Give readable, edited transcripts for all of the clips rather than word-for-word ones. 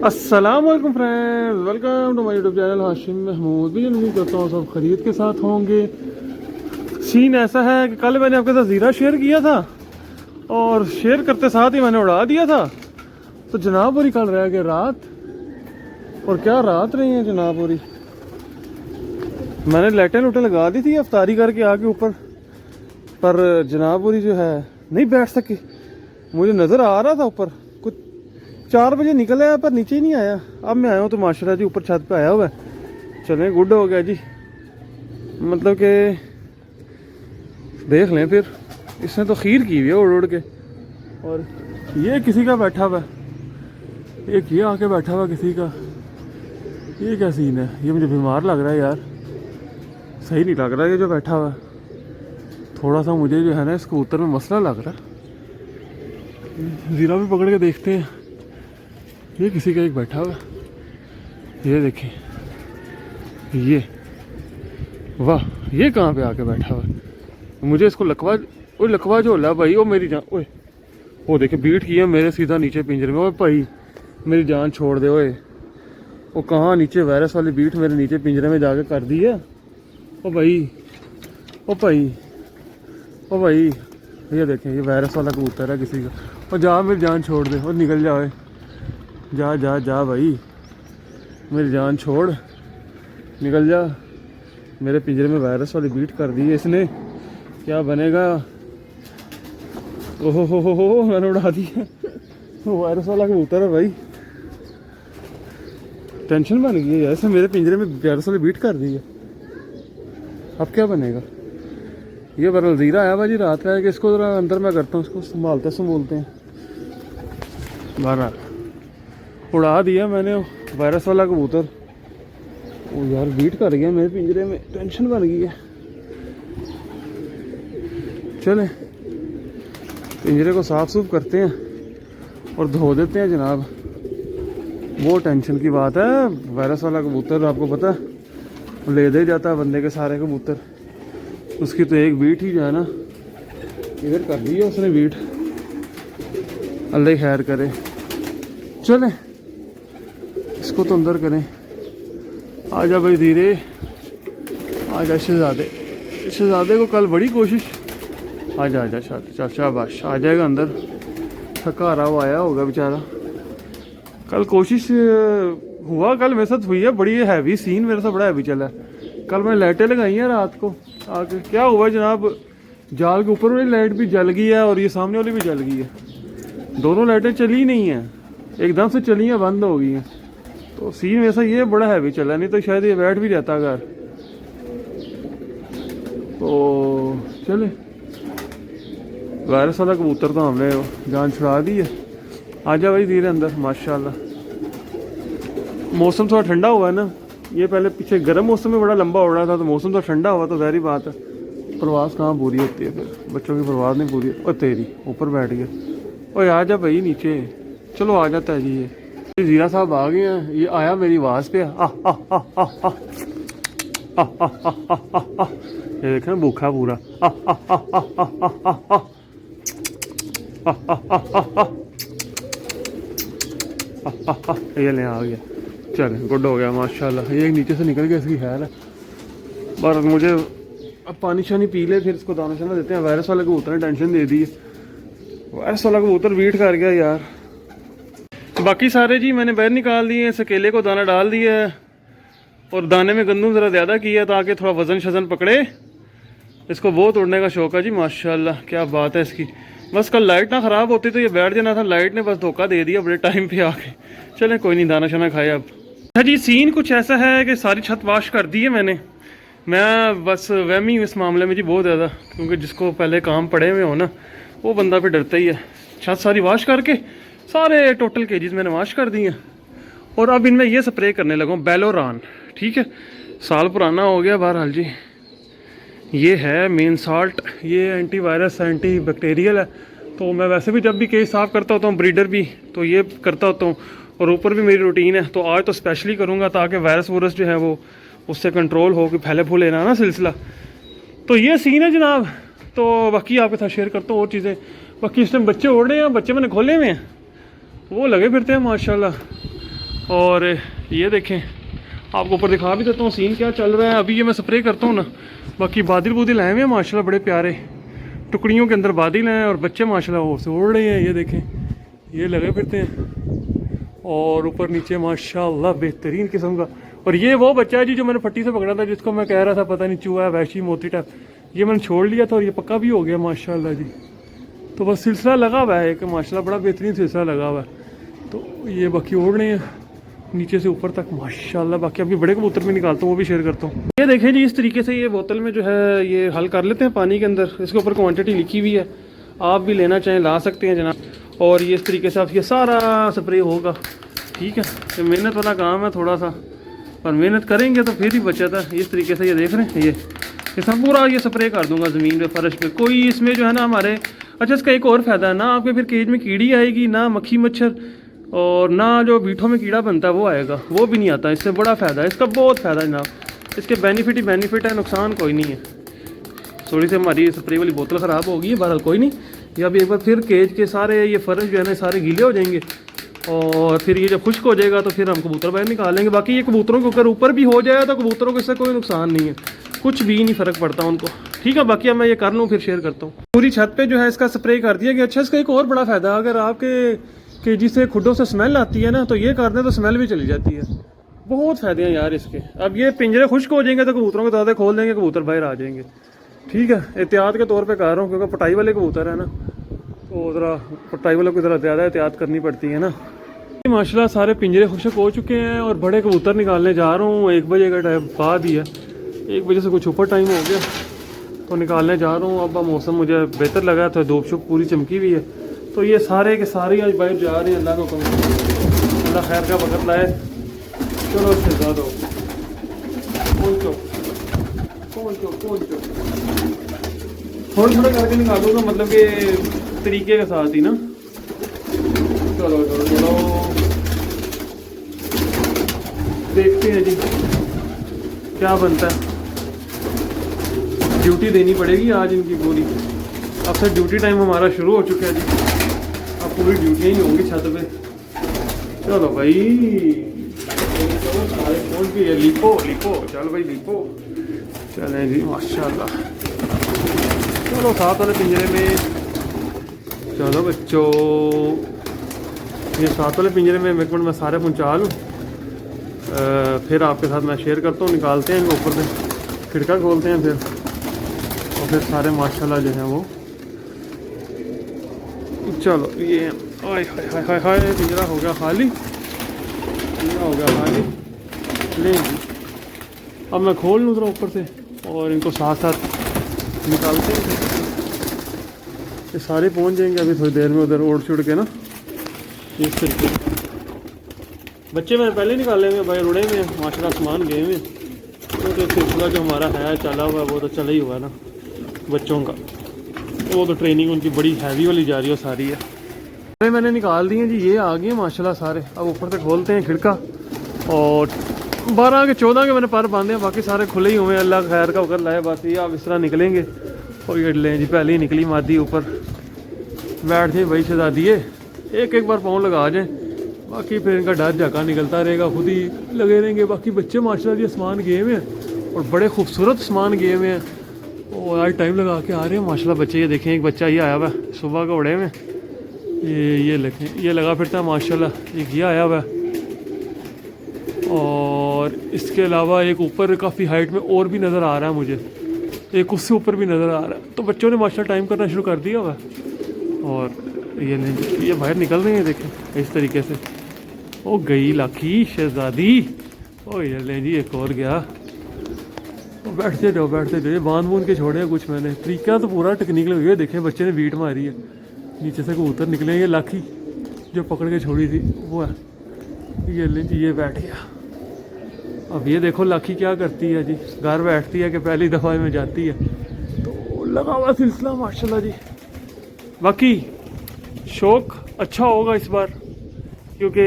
अस्सलाम वालेकुम friends, welcome to my YouTube channel Hashim Mahmood. भी उम्मीद करता हूँ सब खरीद के साथ होंगे। सीन ऐसा है कि कल मैंने आपके साथ ज़ीरा शेयर किया था और शेयर करते साथ ही मैंने उड़ा दिया था। तो जनाबपुरी कल रह गए रात, और क्या रात रही है जनाबपुरी। मैंने लाइटें लूटें लगा दी थी अफ्तारी करके आके ऊपर, पर जनाबपुरी जो है नहीं बैठ सकी। मुझे नज़र आ रहा था ऊपर, 4 बजे निकल आया पर नीचे ही नहीं आया। अब मैं आया हूँ तो माशाल्लाह जी ऊपर छत पे आया हुआ है। चलें, गुड हो गया जी। मतलब कि देख लें फिर, इसने तो खीर की हुई है उड़ उड़ के। और ये किसी का बैठा हुआ है, एक ये आके बैठा हुआ किसी का। ये क्या सीन है? ये मुझे बीमार लग रहा है यार, सही नहीं लग रहा है ये जो बैठा हुआ है। थोड़ा सा मुझे जो है ना इस कबूतर में मसला लग रहा है। ज़ीरा भी पकड़ के देखते हैं। ये किसी का एक बैठा हुआ, ये देखें, ये वाह, ये कहाँ पे आके बैठा हुआ। मुझे इसको लकवा, ओ लकवा जो होला भाई, वो मेरी जान, ओए वो देखे बीट किया मेरे सीधा नीचे पिंजरे में। ओए भाई मेरी जान छोड़ दे ओए। वो कहाँ नीचे वायरस वाली बीट मेरे नीचे पिंजरे में जाके कर दी है। ओ भाई, ओ भाई, ओ भाई, ये देखें, ये वायरस वाला कबूतर है किसी का। और जा मेरी जान छोड़ दे और निकल जाए। जा जा जा भाई, मेरी जान छोड़, निकल जा। मेरे पिंजरे में वायरस वाली बीट कर दी है इसने, क्या बनेगा। ओहो हो, मैंने उड़ा दिया। वायरस वाला कबूतर है भाई, टेंशन बन गई है। ऐसे मेरे पिंजरे में वायरस वाली बीट कर दी है, अब क्या बनेगा। ये बरल ज़ीरा आया भाजी रात का है कि इसको ज़रा अंदर मैं करता हूँ, इसको संभोलते हैं। बारह उड़ा दिया मैंने वायरस वाला कबूतर। वो यार बीट कर गया मेरे पिंजरे में, टेंशन बन गई है। चलें पिंजरे को साफ सूफ करते हैं और धो देते हैं जनाब। वो टेंशन की बात है। वायरस वाला कबूतर आपको पता है ले दे जाता है बंदे के सारे कबूतर। उसकी तो एक बीट ही जो है ना इधर कर दी है उसने बीट, अल्लाह खैर करे। चलें इसको तो अंदर करें। आजा भाई धीरे, आजा शहजादे को कल बड़ी कोशिश। आजा आजा चल शाबाश, आ जाएगा अंदर। थका रहा हुआ आया होगा बेचारा। कल कोशिश हुआ, कल मेरे साथ हुई है बड़ी हैवी सीन, मेरे साथ बड़ा हैवी चला है। कल मैंने लाइटें लगाई हैं रात को आके, क्या हुआ जनाब, जाल के ऊपर वाली लाइट भी जल गई है और ये सामने वाली भी जल गई है। दोनों लाइटें चली नहीं हैं, एकदम से चली हैं, बंद हो गई हैं। तो सीन वैसा ये बड़ा हैवी चला, नहीं तो शायद ये बैठ भी रहता घर। तो चले, वायरस वाला कबूतर तो हमने जान छुड़ा दी है। आजा भाई धीरे अंदर। माशाल्लाह मौसम थोड़ा ठंडा हुआ है ना, ये पहले पीछे गर्म मौसम में बड़ा लंबा हो रहा था, तो मौसम थोड़ा ठंडा हुआ तो ज़ाहिर बात है प्रवास कहाँ पूरी होती है, फिर बच्चों की प्रवास नहीं पूरी। और तेरी ऊपर बैठ गया। ओए आजा भाई नीचे, चलो आ जाता है जी। ये ज़ीरा साहब आ गए हैं, ये आया मेरी आवाज़ पे। ये देखें भूखा पूरा। ये ले आ गया, चल गुड हो गया माशाल्लाह। ये नीचे से निकल गया, इसकी खैर है। पर मुझे अब पानी शानी पी ले, फिर इसको दाना शाना देते हैं। वायरस वाले कबूतर ने टेंशन दे दी है, वायरस वाला कबूतर बीट कर गया यार। बाकी सारे जी मैंने बाहर निकाल दिए, इस अकेले को दाना डाल दिया है और दाने में गंदम ज़रा ज़्यादा किया ताकि थोड़ा वज़न शज़न पकड़े। इसको बहुत उड़ने का शौक है जी माशाल्लाह, क्या बात है इसकी। बस कल लाइट ना ख़राब होती तो ये बैठ जाना था, लाइट ने बस धोखा दे दिया बड़े टाइम पे आके। चलें कोई नहीं, दाना शाना खाए अब। अच्छा जी, सीन कुछ ऐसा है कि सारी छत वाश कर दी है मैंने। मैं बस वहमी हूँ इस मामले में जी बहुत ज़्यादा, क्योंकि जिसको पहले काम पड़े हुए हो ना वो बंदा फिर डरता ही है। छत सारी वाश करके सारे टोटल केजीज मैंने वाश कर दी हैं और अब इनमें ये स्प्रे करने लगा हूँ बेलोरान। ठीक है, साल पुराना हो गया बहरहाल जी। ये है मेन साल्ट, ये एंटीवायरस एंटी बैक्टीरियल है। तो मैं वैसे भी जब भी केज साफ़ करता होता हूँ, ब्रीडर भी, तो ये करता होता हूँ और ऊपर भी मेरी रूटीन है। तो आज तो स्पेशली करूँगा ताकि वायरस वूरस जो है वो उससे कंट्रोल हो कि फैले फूले ना सिलसिला। तो ये सीन है जनाब। तो बाकी आपके साथ शेयर करता हूँ और चीज़ें। बाकी इस टाइम बच्चे उड़ रहे हैं, बच्चे मैंने खोले हुए हैं, वो लगे फिरते हैं माशाल्लाह। और ये देखें, आपको ऊपर दिखा भी देता हूँ सीन क्या चल रहा है। अभी ये मैं स्प्रे करता हूँ ना, बाकी बादल बुदल आए हुए हैं माशाल्लाह, बड़े प्यारे टुकड़ियों के अंदर बादल हैं और बच्चे माशाल्लाह वो से उड़ रहे हैं। ये देखें, ये लगे फिरते हैं और ऊपर नीचे माशाल्लाह बेहतरीन किस्म का। और ये वो बच्चा है जी जो मैंने फट्टी से पकड़ा था, जिसको मैं कह रहा था पता नहीं चूहा है वैशी मोती टाइप, ये मैंने छोड़ लिया था और ये पक्का भी हो गया माशाल्लाह जी। तो बस सिलसिला लगा हुआ है एक माशाल्लाह, बड़ा बेहतरीन सिलसिला लगा हुआ है। तो ये बाकी उड़ रहे हैं नीचे से ऊपर तक माशाल्लाह। बाकी अभी बड़े कबूतर भी निकालता हूँ, वो भी शेयर करता हूँ। ये देखें जी, इस तरीके से ये बोतल में जो है ये हल कर लेते हैं पानी के अंदर। इसके ऊपर क्वांटिटी लिखी हुई है, आप भी लेना चाहें ला सकते हैं जनाब। और ये इस तरीके से आप ये सारा स्प्रे होगा, ठीक है। ये मेहनत वाला काम है थोड़ा सा, पर मेहनत करेंगे तो फिर ही बचत है। इस तरीके से ये देख रहे हैं, ये सब पूरा ये स्प्रे कर दूंगा ज़मीन पे, फर्श पे। कोई इसमें जो है ना हमारे, अच्छा इसका एक और फ़ायदा है ना, आपके फिर केज में कीड़ी आएगी ना, मक्खी मच्छर, और ना जो बीठों में कीड़ा बनता है वो आएगा, वो भी नहीं आता। इससे बड़ा फ़ायदा है इसका, बहुत फ़ायदा है जनाब। इसके बेनिफिट ही बेनिफिट है, नुकसान कोई नहीं है। थोड़ी सी हमारी स्प्रे वाली बोतल ख़राब होगी, बहरहाल कोई नहीं। या अभी एक बार फिर केज के सारे ये फर्श जो है ना सारे गीले हो जाएंगे और फिर ये जब खुश्क हो जाएगा तो फिर हम कबूतर बाहर निकालेंगे। बाकी ये कबूतरों के ऊपर ऊपर भी हो जाएगा तो कबूतरों को इससे कोई नुकसान नहीं है, कुछ भी नहीं फ़र्क पड़ता उनको, ठीक है। बाकी अब मैं ये कर लूँ फिर शेयर करता हूँ। पूरी छत पे जो है इसका स्प्रे कर दिया गया। अच्छा, इसका एक और बड़ा फ़ायदा, अगर आपके केजी से खुडों से स्मेल आती है ना, तो ये कर दें तो स्मेल भी चली जाती है। बहुत फ़ायदे हैं यार इसके। अब ये पिंजरे खुश्क हो जाएंगे तो कबूतरों के दादे खोल देंगे, कबूतर बाहर आ जाएंगे, ठीक है। एहतियात के तौर पे कर रहा हूँ क्योंकि पटाई वाले कबूतर है ना, तो ज़रा पटाई वालों को ज़रा ज़्यादा एहतियात करनी पड़ती है ना। माशाल्लाह सारे पिंजरे खुश्क हो चुके हैं और बड़े कबूतर निकालने जा रहा हूँ। 1 बजे का टाइम बाद ही है, 1 बजे से कुछ ऊपर टाइम हो गया तो निकालने जा रहा हूँ। अब मौसम मुझे बेहतर लगा तो धूप शुप पूरी चमकी हुई है, तो ये सारे के सारे आज बाहर जा रहे हैं। अल्लाह को कम, अल्लाह खैर का वक्त लाए। चलो शहजाद हो, पहुँचो पहुँचो पहुँचो, थोड़ा थोड़ा करके निकालूंगा, मतलब कि तरीके के साथ ही ना। चलो चलो चलो, देखते हैं जी क्या बनता है। ड्यूटी देनी पड़ेगी आज इनकी पूरी। अब से ड्यूटी टाइम हमारा शुरू हो चुका है जी, अब पूरी ड्यूटियाँ ही होंगी छत पे। चलो भाई, सारे पहुँच गए। लिपो लिपो, चलो भाई लिपो, चलें जी माशाल्लाह। चलो साथ वाले पिंजरे में, चलो बच्चों, ये साथ वाले पिंजरे में एक मिनट मैं सारे पहुँचा लूँ, फिर आपके साथ मैं शेयर करता हूँ। निकालते हैं इनको ऊपर से, खिड़का खोलते हैं फिर, और फिर सारे माशाल्लाह जो हैं वो। चलो ये हाय हाय हाय हाय, पिंजरा हो गया खाली, पिंजरा हो गया खाली। ले जी, अब मैं खोल लूँ ज़रा ऊपर से और इनको साथ साथ निकालते हैं। ये सारे पहुंच जाएंगे अभी थोड़ी देर में उधर उड़ छुड़ के ना। इस तरीके बच्चे मैंने पहले निकाले हुए भाई, उड़े हुए माशाल्लाह, सामान गए हुए। तो सिलसिला जो हमारा है चला हुआ, वो तो चला ही हुआ ना बच्चों का, वो तो ट्रेनिंग उनकी बड़ी हैवी वाली जा रही है सारी है। मैंने निकाल दिए जी, ये आ गए माशाल्लाह सारे। अब ऊपर से खोलते हैं खिड़का, और 12 के 14 के मैंने पर बांधे हैं, बाकी सारे खुले ही हुए हैं। अल्लाह खैर का वक्त लाए, बस ये अब इस तरह निकलेंगे। और ये लें जी, पहले ही निकली मादी ऊपर, बैठ जाए भाई शहजादिए, एक एक बार पाँव लगा जाए, बाकी फिर इनका डर झाका निकलता रहेगा, खुद ही लगे रहेंगे। बाकी बच्चे माशाल्लाह जी आसमान गए हुए हैं और बड़े खूबसूरत आसमान गए हुए हैं, और आज टाइम लगा के आ रहे हैं माशाल्लाह बच्चे। ये देखें, एक बच्चा ये आया हुआ है सुबह का उड़े में, ये देखें, ये लगा फिरता है माशाल्लाह। एक ये आया हुआ है, और इसके अलावा एक ऊपर काफ़ी हाइट में और भी नज़र आ रहा है मुझे, एक उससे ऊपर भी नज़र आ रहा है। तो बच्चों ने माशाल्लाह टाइम करना शुरू कर दिया हुआ है। और ये बाहर निकल रहे हैं देखें इस तरीके से। ओ गई लाखी शहजादी, ओ ये लें जी एक और गया। बैठते जाओ बैठते जाओ, बांध बूंद के छोड़े कुछ मैंने, तरीका तो पूरा टेक्निकल हुई है। देखें बच्चे ने बीट मारी है, नीचे से कबूतर निकले। ये लाखी जो पकड़ के छोड़ी थी वो है, ये लें जी, ये बैठ गया। अब ये देखो लाखी क्या करती है जी, घर बैठती है कि पहली दफ़ा में जाती है। तो लगा हुआ सिलसिला माशाल्लाह जी। बाकी शौक अच्छा होगा इस बार, क्योंकि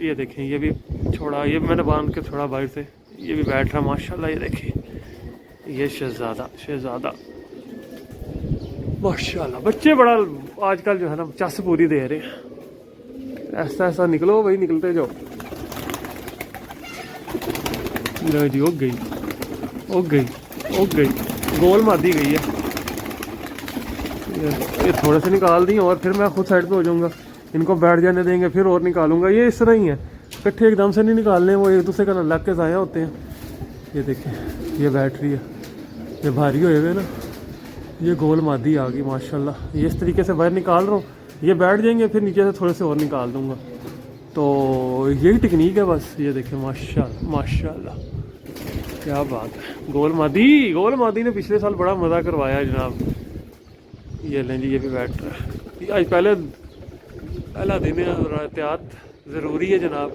ये देखें, ये भी छोड़ा, ये मैंने बांध के छोड़ा बाहर से, ये भी बैठ रहा माशाल्लाह। ये देखें, ये शहजादा माशाल्लाह। बच्चे बड़ा आजकल जो है ना चस पूरी दे रहे हैं। ऐसा ऐसा निकलो भाई, निकलते जाओ। लो जी, उग गई उग गई उग गई, गोल मादी गई है। ये थोड़े से निकाल दी और फिर मैं खुद साइड पे हो जाऊंगा, इनको बैठ जाने देंगे, फिर और निकालूंगा। ये इस तरह ही है, इकट्ठे एकदम से नहीं निकालने, वो एक दूसरे का लग के ज़ाया होते हैं। ये देखिए, ये बैटरी है, ये भारी हुए हुए ना, ये गोल मादी आ गई माशाल्लाह। ये इस तरीके से बाहर निकाल रहा हूँ, ये बैठ जाएंगे, फिर नीचे से थोड़े से और निकाल दूँगा। तो यही टेक्निक है बस। ये देखिए माशाल्लाह माशाल्लाह, क्या बात है। गोल मादी ने पिछले साल बड़ा मज़ा करवाया है जनाब। ये लें जी, ये भी बैठ रहा है। आज पहला दिन है और एहतियात ज़रूरी है जनाब।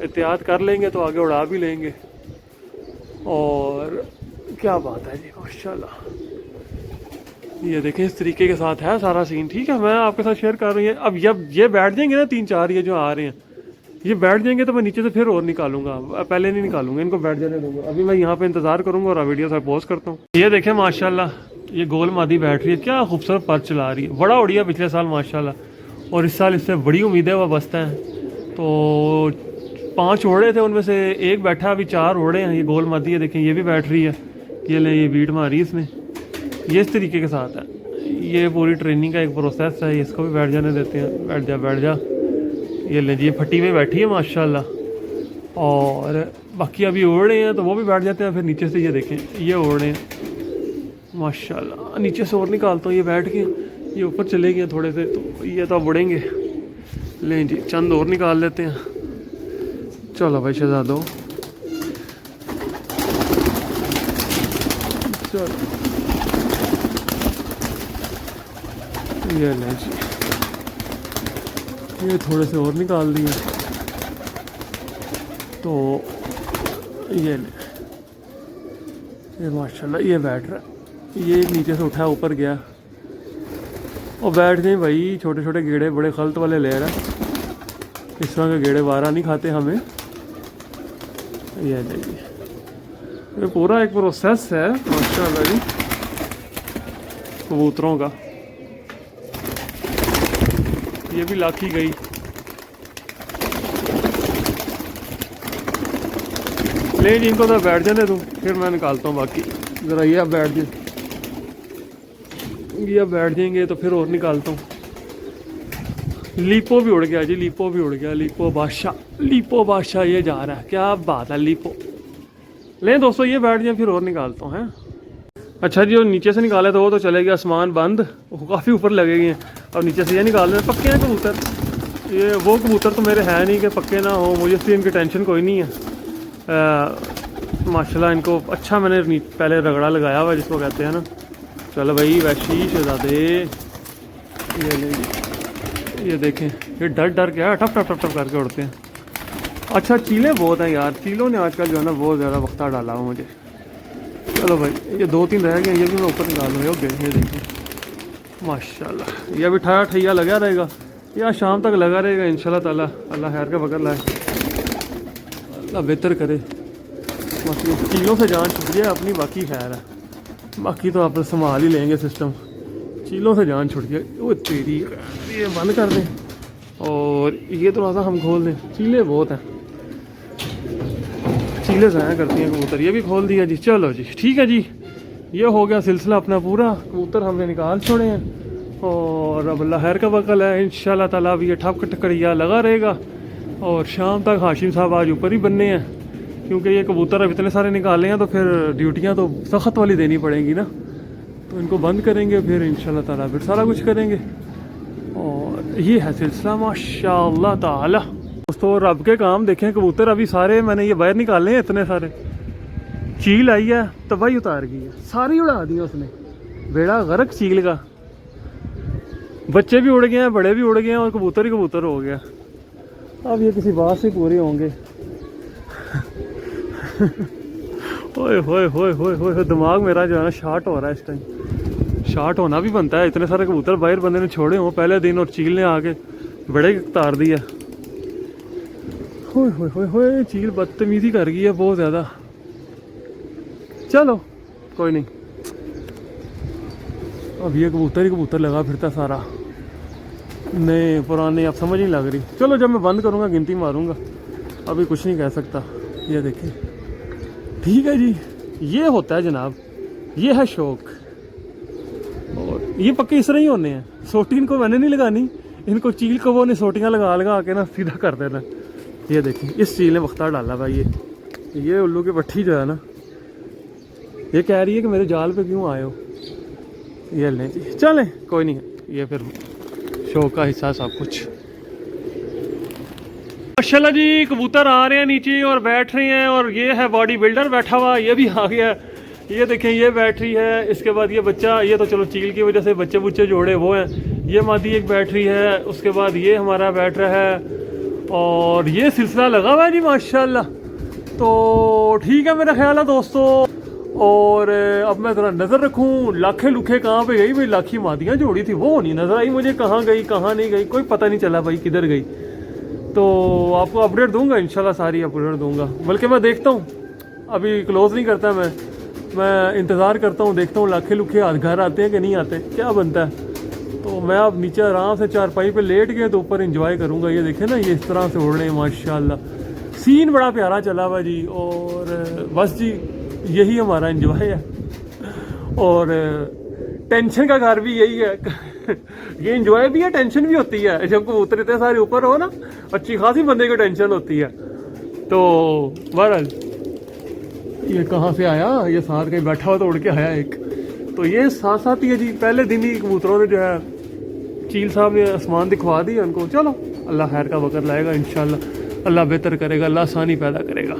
एहतियात कर लेंगे तो आगे उड़ा भी लेंगे। और क्या बात है जी माशाल्लाह। ये देखें, इस तरीके के साथ है सारा सीन। ठीक है, मैं आपके साथ शेयर कर रही हूँ। अब जब ये बैठ जाएंगे ना 3-4 ये जो आ रहे हैं, ये बैठ जाएंगे तो मैं नीचे से फिर और निकालूंगा, पहले नहीं निकालूंगा, इनको बैठ जाने दूंगा। अभी मैं यहाँ पे इंतज़ार करूँगा और वीडियो से पोस्ट करता हूँ। ये देखें माशाल्लाह, ये गोल मादी बैठ रही है, क्या खूबसूरत पर चला रही है। बड़ा उड़िया पिछले साल माशाल्लाह, और इस साल इससे बड़ी उम्मीदें वह बसता है। तो 5 ओढ़े थे, उनमें से एक बैठा, अभी 4 ओढ़े हैं। ये गोल मादी है, देखें ये भी बैठ रही है। ये ले, ये बीट मारी इसने। ये इस तरीके के साथ है, ये पूरी ट्रेनिंग का एक प्रोसेस है। इसको भी बैठ जाने देते हैं, बैठ जा। ये ले जी, ये फट्टी में बैठी है माशाल्लाह। और बाकी अभी ओढ़ रहे हैं तो वो भी बैठ जाते हैं। फिर नीचे से ये देखें, ये ओढ़ रहे हैं माशाल्लाह। नीचे से और निकालता हूँ, ये बैठ के ये ऊपर चले गए थोड़े से, तो ये तो अब उड़ेंगे। लें जी, चंद और निकाल लेते हैं। चलो भाई शहजादो, चलो ये लें जी, ये थोड़े से और निकाल दिए। तो ये ले, ये माशाल्लाह ये बैठ रहा है। ये नीचे से उठा ऊपर गया और बैठ गए भाई। छोटे छोटे गेड़े बड़े खलत वाले ले रहा है, इस तरह के गेड़े वारा नहीं खाते हमें। ये ले, ये पूरा एक प्रोसेस है माशाल्लाह जी कबूतरों का। ये भी लाखी गई। ले जी, इनको तो बैठ जाने दूँ, फिर मैं निकालता हूँ बाकी। ज़रा ये अब बैठ जाए, ये अब बैठ जाएंगे तो फिर और निकालता हूँ। लीपो भी उड़ गया जी, लीपो भी उड़ गया। लीपो बादशाह ये जा रहा है, क्या बात है लीपो। ले दोस्तों, ये बैठ जाए, फिर और निकालता हूँ। हैं अच्छा जी, वो नीचे से निकाले तो वो तो चले गया, आसमान बंद, वो काफ़ी ऊपर लगे गए हैं। अब नीचे से ये निकाल रहे हैं। पक्के हैं कबूतर, ये वो कबूतर तो मेरे हैं नहीं कि पक्के ना हो, मुझे इसलिए इनकी टेंशन कोई नहीं है। माशाल्लाह इनको अच्छा मैंने पहले रगड़ा लगाया हुआ जिसको कहते हैं ना। चलो भाई वैशी शहजादे, ये ले, ये देखें, ये डर के टप टप टप टप करके उड़ते हैं। अच्छा, चीलें बहुत हैं यार, चीलों ने आजकल जो है ना बहुत ज़्यादा वक्ता डाला हुआ मुझे। चलो भाई, ये 2-3 रह गए, ये भी मैं ऊपर निकाल लूँगा। ओके, ये देखिए माशाल्लाह, ये भी ठा ठैया लगा रहेगा, या शाम तक लगा रहेगा इंशाल्लाह ताला। अल्लाह खैर का बकर लाए, अल्लाह बेहतर करे। बाकी चीलों से जान छुट गया अपनी, बाकी खैर है, बाकी तो आप संभाल ही लेंगे सिस्टम। चीलों से जान छुट गया। वो तेरी, ये बंद कर दें और ये दरवाज़ा हम खोल दें। चीले बहुत हैं, चीले ज़ाया करती हैं कबूतर। ये भी खोल दिया जी। चलो जी, ठीक है जी, ये हो गया सिलसिला अपना पूरा। कबूतर हमने निकाल छोड़े हैं और अब अल्लाह खैर का वकल है, इंशाल्लाह ताला अब ये ठप टकरिया लगा रहेगा। और शाम तक हाशिम साहब आज ऊपर ही बनने हैं, क्योंकि ये कबूतर अब इतने सारे निकाले हैं तो फिर ड्यूटियाँ तो सख्त वाली देनी पड़ेंगी ना। तो इनको बंद करेंगे, फिर इंशाल्लाह ताला फिर सारा कुछ करेंगे। और ये है सिलसिला माशाअल्लाह ताला। दोस्तों रब के काम देखें, कबूतर अभी सारे मैंने ये बाहर निकाले हैं, इतने सारे। चील आई है, तबाही उतार गई है, सारी उड़ा दी उसने, बेड़ा गर्क चील का। बच्चे भी उड़ गए हैं, बड़े भी उड़ गए हैं और कबूतर ही कबूतर हो गया। अब ये किसी बात से पूरे होंगे। ओए होए होए होए होए, दिमाग मेरा जो है ना शार्ट हो रहा है इस टाइम। शार्ट होना भी बनता है, इतने सारे कबूतर बाहर बंदे ने छोड़े हों पहले दिन और चील ने आके बड़े उतार दिया। होए होए होए होए, चील बदतमीजी कर गई है बहुत ज़्यादा। चलो कोई नहीं, अब ये कबूतर ही कबूतर लगा फिरता सारा, नए पुराने अब समझ नहीं लग रही। चलो जब मैं बंद करूँगा गिनती मारूँगा, अभी कुछ नहीं कह सकता। ये देखिए, ठीक है जी, ये होता है जनाब, ये है शौक। और ये पक्के इस तरह ही होने हैं। सोटी इनको मैंने नहीं लगानी, इनको चील को वो ने सोटियाँ लगा लगा के ना सीधा कर देना। ये देखिए, इस चील ने वक्ता डाला भाई। ये उल्लू की पट्टी जो है ना, ये कह रही है कि मेरे जाल पे क्यों आए हो। ये लें जी, चलें कोई नहीं, ये फिर शौक का हिस्सा सब कुछ। माशाल्लाह जी, कबूतर आ रहे हैं नीचे और बैठ रहे हैं। और ये है बॉडी बिल्डर बैठा हुआ, ये भी आ गया। ये देखें, ये बैटरी है, इसके बाद ये बच्चा, ये तो चलो चील की वजह से बच्चे बुच्चे जोड़े वो हैं। ये मादी एक बैटरी है, उसके बाद ये हमारा बैठ रहा है और ये सिलसिला लगा हुआ है जी माशाल्लाह। तो ठीक है मेरा ख्याल है दोस्तों। और अब मैं ज़रा नज़र रखूँ, लाखे लुखे कहाँ पे गई भाई। लाखी मादियाँ जोड़ी थी, वो नहीं नज़र आई मुझे, कहाँ गई कहाँ नहीं गई कोई पता नहीं चला भाई, किधर गई। तो आपको अपडेट दूंगा इंशाल्लाह, सारी अपडेट दूंगा। बल्कि मैं देखता हूँ, अभी क्लोज़ नहीं करता मैं इंतज़ार करता हूँ, देखता हूँ लाखे लुखे घर आते हैं कि नहीं आते, क्या बनता है। तो मैं अब नीचे आराम से चारपाई पे लेट गए तो ऊपर एंजॉय करूँगा। ये देखे ना, ये इस तरह से उड़ रहे हैं माशाल्लाह। सीन बड़ा प्यारा चला हुआ जी। और बस जी, यही हमारा एंजॉय है। और टेंशन का घर भी यही है। ये एंजॉय भी है, टेंशन भी होती है। जब कबूतर इतने सारे ऊपर हो ना, अच्छी खासी बंदे को टेंशन होती है। तो बहरहाल, ये कहाँ से आया, ये साथ कहीं बैठा हुआ तो उड़ के आया एक। तो ये साथ साथ ही है जी, पहले दिन ही कबूतरों ने जो है, चील साहब ने आसमान दिखवा दिया उनको। चलो अल्लाह खैर का वक़्त लाएगा इंशाल्लाह, अल्लाह बेहतर करेगा, अल्लाह आसानी पैदा करेगा।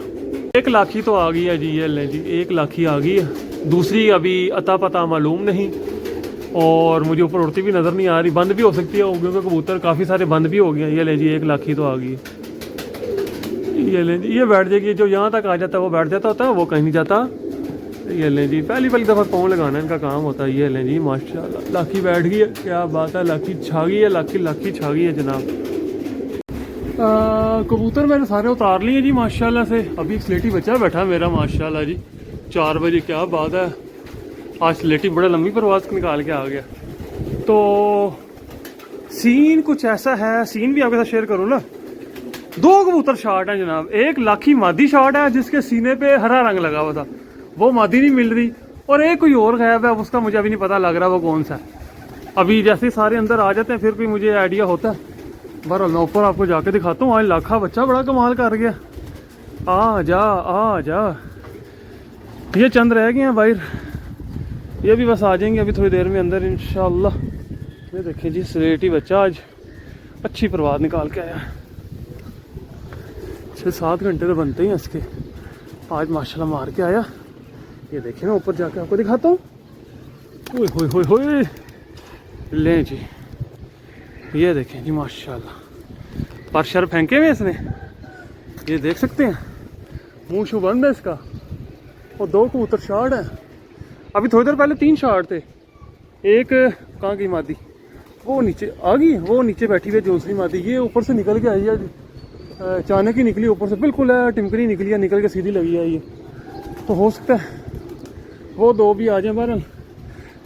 एक लाखी तो आ गई है जी, ये ले जी, एक लाखी आ गई है। दूसरी अभी अता पता मालूम नहीं, और मुझे ऊपर उड़ती भी नज़र नहीं आ रही। बंद भी हो सकती है क्योंकि कबूतर काफ़ी सारे बंद भी हो गए हैं। ये ले जी, एक लाखी तो आ गई है। ये ले जी, ये बैठ जाएगी, जो यहाँ तक आ जाता है वो बैठ जाता होता है, वो कहीं नहीं जाता। ये ले जी, पहली दफ़ा पाँव लगाना इनका काम होता है। ये ले जी माशाल्लाह, लाखी बैठ गई है, क्या बात है, लाखी छा गई है, लाखी छा गई है जनाब। कबूतर मैंने सारे उतार लिए जी माशाल्लाह से। अभी एक स्लेटी बच्चा बैठा मेरा माशाल्लाह जी, 4 बजे, क्या बात है। आज स्लेटी बड़ा लंबी परवाज निकाल के आ गया। तो सीन कुछ ऐसा है, सीन भी आपके साथ शेयर करूँ ना। 2 कबूतर शॉट है जनाब। एक लाखी मादी शॉट है जिसके सीने पे हरा रंग लगा हुआ था, वो मादी नहीं मिल रही। और एक कोई और गायब है, उसका मुझे अभी नहीं पता लग रहा वो कौन सा है। अभी जैसे सारे अंदर आ जाते हैं फिर कोई मुझे आइडिया होता है। बहरहाल मैं ऊपर आपको जाके दिखाता हूँ। आज लाखा बच्चा बड़ा कमाल कर गया। आ जा आ जा, ये चंद रह गए हैं बाहर, ये भी बस आ जाएंगे अभी थोड़ी देर में अंदर इंशाल्लाह। ये देखें जी, स्लेटी बच्चा आज अच्छी परवाज निकाल के आया। 6-7 घंटे तो बनते ही इसके, आज माशाल्लाह मार के आया। ये देखें, मैं ऊपर जाके आपको दिखाता हूँ। ओए होए होए होए, लें जी, ये देखें जी माशाल्लाह, पर शर फेंके हुए इसने, ये देख सकते हैं, मुंह शू बंद है इसका। और 2 कबूतर शॉट है। अभी थोड़ी देर पहले 3 शॉट थे। एक कहाँ की मादी, वो नीचे आ गई, वो नीचे बैठी हुई दूसरी मादी, ये ऊपर से निकल के आई है, अचानक ही निकली ऊपर से, बिल्कुल है टिमकरी निकली है, निकल के सीधी लगी है। ये तो हो सकता है वो 2 भी आ जाए। बहरहाल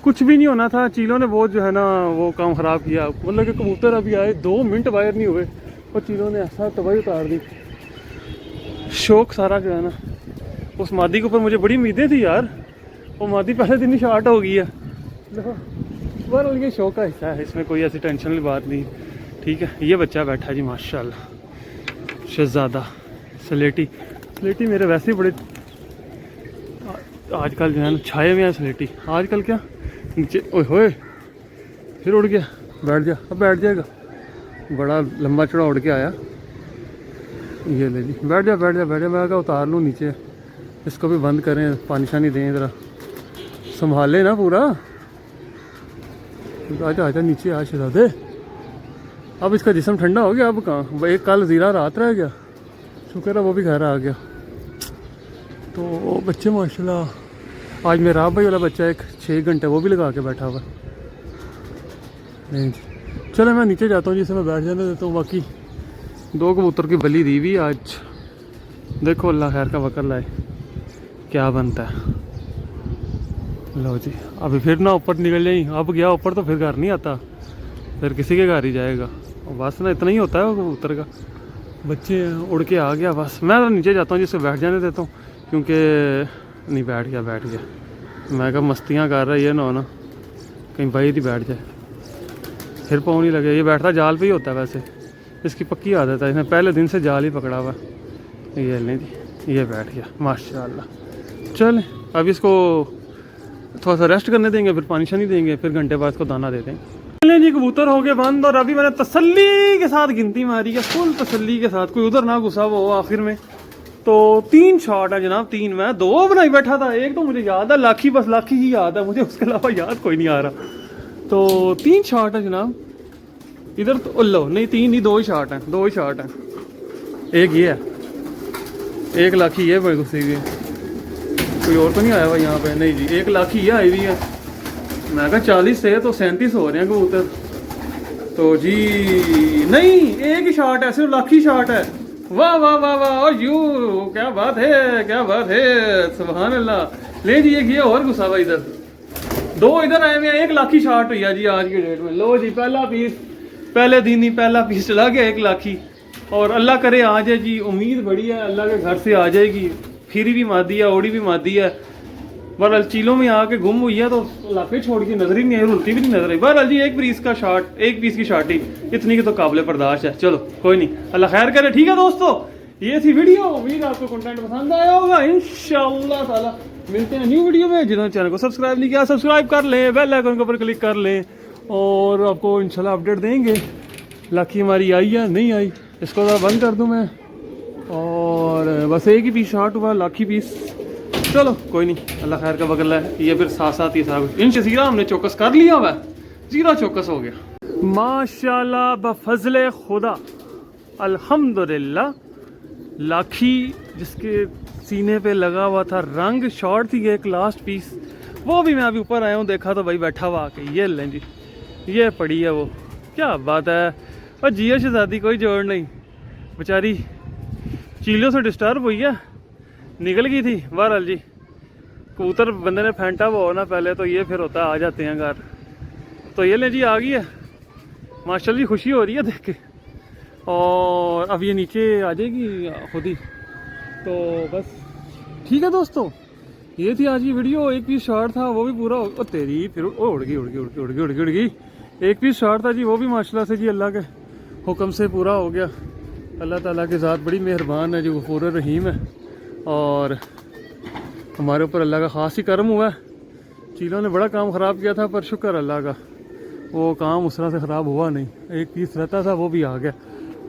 कुछ भी नहीं होना था, चीलों ने वो जो है ना वो काम ख़राब किया। मतलब कि कबूतर अभी आए 2 मिनट बाहर नहीं हुए और चीलों ने ऐसा तबाही उतार दी। शौक सारा जो है ना, उस मादी के ऊपर मुझे बड़ी उम्मीदें थी यार, वो मादी पहले दिन ही शॉर्ट हो गई है। बहरहाल ये शौक का हिस्सा है, इसमें कोई ऐसी टेंशन वाली बात नहीं। ठीक है, ये बच्चा बैठा जी माशाल्लाह, शहजादा स्लेटी। स्लेटी मेरे वैसे ही बड़े आजकल जो है ना छाए हुए हैं स्लेटी। आजकल क्या नीचे, ओए होए फिर उड़ गया, बैठ जा, अब बैठ जाएगा, बड़ा लंबा चौड़ा उड़ के आया। ये ले जी, बैठ जा बैठ जा बैठ जा। मैं क्या उतार लूँ नीचे, इसको भी बंद करें, पानी शानी दें, ज़रा संभाले ना पूरा। आजा आजा नीचे आ शहजादे। अब इसका जिस्म ठंडा हो गया, अब कहाँ, एक कल ज़ीरा रात रह गया, शुक्र है वो भी घर आ गया। तो बच्चे माशाल्लाह, आज मेरा भाई वाला बच्चा एक 6 घंटे वो भी लगा के बैठा हुआ। नहीं जी, चलो मैं नीचे जाता हूँ, जिसे मैं बैठ जाने देता हूँ। बाकी 2 कबूतर की बलि दी हुई आज, देखो अल्लाह खैर का वक़्त लाए, क्या बनता है। लो जी, अभी फिर ना ऊपर निकल जाई, अब गया ऊपर तो फिर घर नहीं आता, फिर किसी के घर ही जाएगा। बस ना इतना ही होता है वो कबूतर का। बच्चे उड़ के आ गया बस। मैं तो नीचे जाता हूँ जिससे बैठ जाने देता हूँ, क्योंकि नहीं बैठ गया मैं कहा मस्तियाँ कर रही है ना कहीं भाई ही बैठ जाए, फिर पाँव नहीं लगे। ये बैठता जाल पे ही होता है वैसे, इसकी पक्की आदत है, इसने पहले दिन से जाल ही पकड़ा हुआ। ये नहीं जी, ये बैठ गया माशाल्लाह। चल अब इसको थोड़ा सा रेस्ट करने देंगे, फिर पानी शानी देंगे, फिर घंटे बाद इसको दाना दे देंगे। चलें जी, कबूतर हो गए बंद और अभी मैंने तसल्ली के साथ गिनती मारी है, फुल तसल्ली के साथ, कोई उधर ना घुसा वो आखिर में। तो 3 शॉट है जनाब, 3 मैं 2 बनाई बैठा था, एक तो मुझे याद है लाखी, बस लाखी ही याद है मुझे, उसके अलावा याद कोई नहीं आ रहा। तो 3 शॉट है जनाब इधर तो, लो नहीं 3 नहीं 2 ही शॉट हैं, 2 ही शॉट हैं। एक ये है, एक लाखी ये बड़ी घुसी हुई है, कोई और तो नहीं आया हुआ यहाँ पे, नहीं जी एक लाखी ये आई हुई है। मैं कहा 40 से तो 37 हो रहे हैं कबूतर, तो जी नहीं एक ही शॉट है, सिर्फ लाखी शॉट है। वाह वाह वाह वाह, और यू क्या बात है, क्या बात है, सुभान अल्लाह। ले जी एक ये और घुसा हुआ इधर, 2 इधर आए हुए हैं, एक लाखी शॉट हुई है जी आज की डेट में। लो जी पहला पीस, पहले दिन ही पहला पीस चला गया, एक लाखी। और अल्लाह करे आ जाए जी, उम्मीद बड़ी है अल्लाह के घर से आ जाएगी। फिरी भी मादी है, ओड़ी भी मादी है, बहरहाल चीलों में आके गुम हुई है तो इलाके छोड़ के नजर ही नहीं आई, रुलती भी नहीं नजर आई। बहरहाल जी एक पीस का शॉट, एक पीस की शॉट ही इतनी की तो काबिल बर्दाश्त है। चलो कोई नहीं, अल्लाह खैर करे। ठीक है दोस्तों, ये थी वीडियो, उम्मीद आपको कंटेंट पसंद आया होगा। इंशाअल्लाह ताला मिलते हैं न्यू वीडियो में। जिन्होंने चैनल को सब्सक्राइब नहीं किया सब्सक्राइब कर लें, बेल आइकन के ऊपर क्लिक कर लें, और आपको इंशाल्लाह अपडेट देंगे लाखी हमारी आई है नहीं आई। इसको तो बंद कर दूं मैं, और बस एक ही पीस शॉट हुआ, लाखी पीस। चलो कोई नहीं, अल्लाह खैर का बगल है। ये फिर साथ साथ ही सारा कुछ इन ज़ीरा हमने चौकस कर लिया हुआ, ज़ीरा चौकस हो गया माशाल्लाह बफज़ले खुदा, अल्हम्दुलिल्लाह। लाखी जिसके सीने पे लगा हुआ था, रंग शॉर्ट थी एक लास्ट पीस, वो भी मैं अभी ऊपर आया हूँ, देखा तो भाई बैठा हुआ आके, ये लें जी ये पड़ी है वो, क्या बात है। और जिया शहजादी कोई जोड़ नहीं, बेचारी चीलों से डिस्टर्ब हुई है, निकल गई थी। बहरहाल जी कबूतर बंदे ने फेंटा हुआ हो ना पहले, तो ये फिर होता है आ जाते हैं घर। तो ये ले जी आ गई है, माशाल्लाह जी खुशी हो रही है देख के। और अब ये नीचे आ जाएगी खुद ही, तो बस ठीक है दोस्तों, ये थी आज की वीडियो। एक पीस शॉर्ट था वो भी पूरा ओ तेरी फिर उड़ गई। एक पीस शॉर्ट था जी, वो भी माशाल्लाह से जी अल्लाह के हुक्म से पूरा हो गया। अल्लाह ताला की ज़ात बड़ी मेहरबान है, जो गफूर रहीम है, और हमारे ऊपर अल्लाह का ख़ास ही करम हुआ है। चीलों ने बड़ा काम ख़राब किया था, पर शुक्र अल्लाह का वो काम उस तरह से ख़राब हुआ नहीं। एक पीस रहता था वो भी आ गया।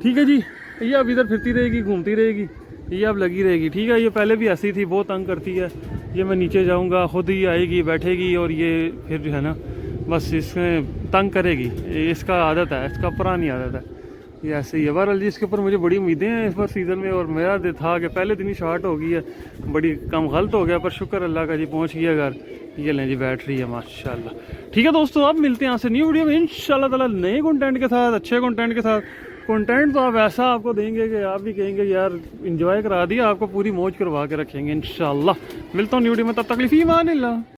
ठीक है जी, ये अब इधर फिरती रहेगी, घूमती रहेगी, ये अब लगी रहेगी। ठीक है, ये पहले भी ऐसी थी, बहुत तंग करती है। ये मैं नीचे जाऊंगा खुद ही आएगी बैठेगी, और ये फिर जो है ना बस इसमें तंग करेगी, इसका आदत है, इसका पुरानी आदत है, ये ऐसे ही है। बहरहाल जी इसके ऊपर मुझे बड़ी उम्मीदें हैं इस बार सीज़न में, और मेरा था कि पहले दिन ही शॉर्ट हो गई है, बड़ी कम गलत हो गया, पर शुक्र अल्लाह का जी पहुँच गया घर। ये लें जी बैठ रही है माशाल्लाह। ठीक है दोस्तों, अब मिलते हैं आपसे न्यू वीडियो में इंशाल्लाह ताला, नए कंटेंट के साथ, अच्छे कंटेंट के साथ। कंटेंट तो आप ऐसा आपको देंगे कि आप भी कहेंगे यार इंजॉय करा दिया, आपको पूरी मौज करवा के रखेंगे इंशाल्लाह। मिलता हूँ न्यू वीडियो में, तब तक फ़ी अमान अल्लाह।